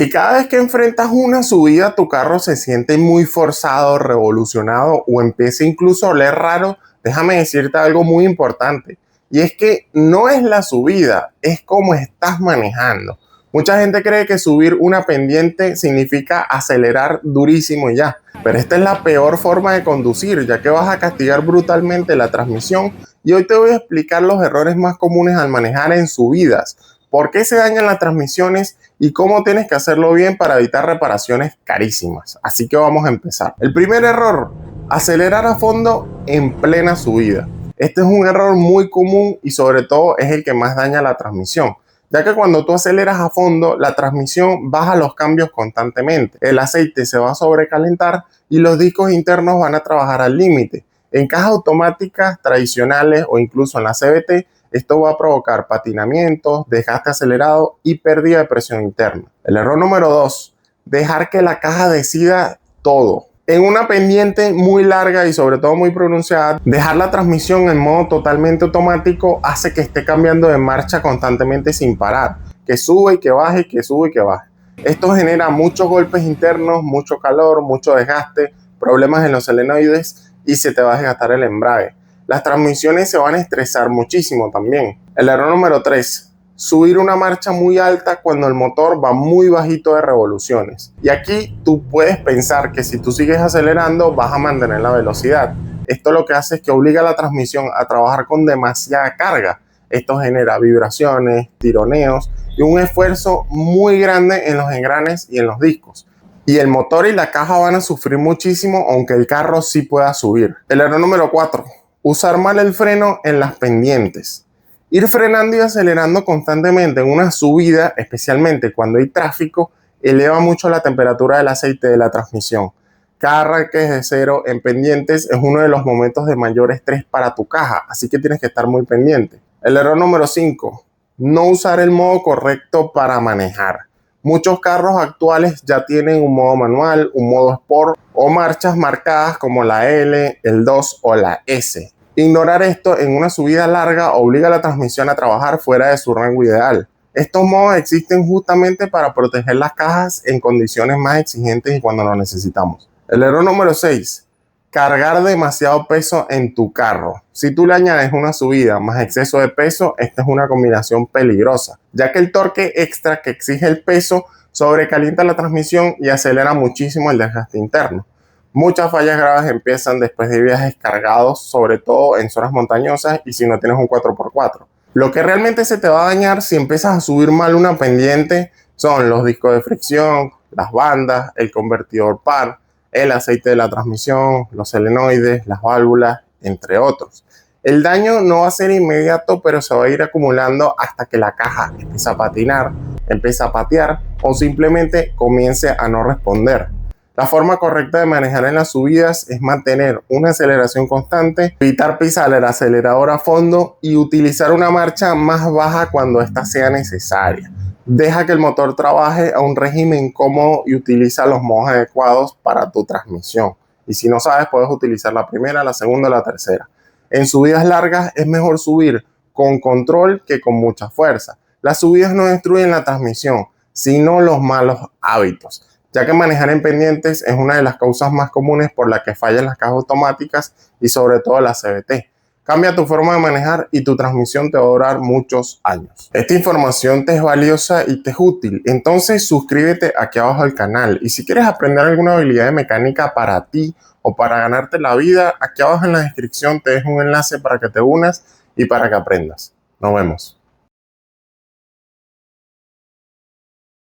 Si cada vez que enfrentas una subida tu carro se siente muy forzado, revolucionado o empieza incluso a oler raro, déjame decirte algo muy importante. Y es que no es la subida, es cómo estás manejando. Mucha gente cree que subir una pendiente significa acelerar durísimo y ya. Pero esta es la peor forma de conducir, ya que vas a castigar brutalmente la transmisión. Y hoy te voy a explicar los errores más comunes al manejar en subidas, por qué se dañan las transmisiones y cómo tienes que hacerlo bien para evitar reparaciones carísimas. Así que vamos a empezar. El primer error, acelerar a fondo en plena subida. Este es un error muy común y sobre todo es el que más daña la transmisión, ya que cuando tú aceleras a fondo, la transmisión baja los cambios constantemente. El aceite se va a sobrecalentar y los discos internos van a trabajar al límite. En cajas automáticas tradicionales o incluso en la CVT, esto va a provocar patinamientos, desgaste acelerado y pérdida de presión interna. El error número 2, dejar que la caja decida todo. En una pendiente muy larga y sobre todo muy pronunciada, dejar la transmisión en modo totalmente automático hace que esté cambiando de marcha constantemente sin parar, que sube y que baje, que sube y que baje. Esto genera muchos golpes internos, mucho calor, mucho desgaste, problemas en los solenoides y se te va a desgastar el embrague. Las transmisiones se van a estresar muchísimo también. El error número 3, subir una marcha muy alta cuando el motor va muy bajito de revoluciones. Y aquí tú puedes pensar que si tú sigues acelerando vas a mantener la velocidad. Esto lo que hace es que obliga a la transmisión a trabajar con demasiada carga. Esto genera vibraciones, tironeos y un esfuerzo muy grande en los engranes y en los discos. Y el motor y la caja van a sufrir muchísimo, aunque el carro sí pueda subir. El error número 4, usar mal el freno en las pendientes. Ir frenando y acelerando constantemente en una subida, especialmente cuando hay tráfico, eleva mucho la temperatura del aceite de la transmisión. Cada arranque de cero en pendientes es uno de los momentos de mayor estrés para tu caja, así que tienes que estar muy pendiente. El error número 5, no usar el modo correcto para manejar. Muchos carros actuales ya tienen un modo manual, un modo Sport o marchas marcadas como la L, el 2 o la S. Ignorar esto en una subida larga obliga a la transmisión a trabajar fuera de su rango ideal. Estos modos existen justamente para proteger las cajas en condiciones más exigentes y cuando lo necesitamos. El error número 6, cargar demasiado peso en tu carro. Si tú le añades una subida más exceso de peso, esta es una combinación peligrosa, ya que el torque extra que exige el peso sobrecalienta la transmisión y acelera muchísimo el desgaste interno. Muchas fallas graves empiezan después de viajes cargados, sobre todo en zonas montañosas y si no tienes un 4x4. Lo que realmente se te va a dañar si empiezas a subir mal una pendiente son los discos de fricción, las bandas, el convertidor par, el aceite de la transmisión, los solenoides, las válvulas, entre otros. El daño no va a ser inmediato, pero se va a ir acumulando hasta que la caja empiece a patinar, empiece a patear o simplemente comience a no responder. La forma correcta de manejar en las subidas es mantener una aceleración constante, evitar pisar el acelerador a fondo y utilizar una marcha más baja cuando esta sea necesaria. Deja que el motor trabaje a un régimen cómodo y utiliza los modos adecuados para tu transmisión. Y si no sabes, puedes utilizar la primera, la segunda o la tercera. En subidas largas es mejor subir con control que con mucha fuerza. Las subidas no destruyen la transmisión, sino los malos hábitos, ya que manejar en pendientes es una de las causas más comunes por las que fallan las cajas automáticas y sobre todo la CVT. Cambia tu forma de manejar y tu transmisión te va a durar muchos años. Esta información te es valiosa y te es útil, entonces suscríbete aquí abajo al canal. Y si quieres aprender alguna habilidad de mecánica para ti o para ganarte la vida, aquí abajo en la descripción te dejo un enlace para que te unas y para que aprendas. Nos vemos.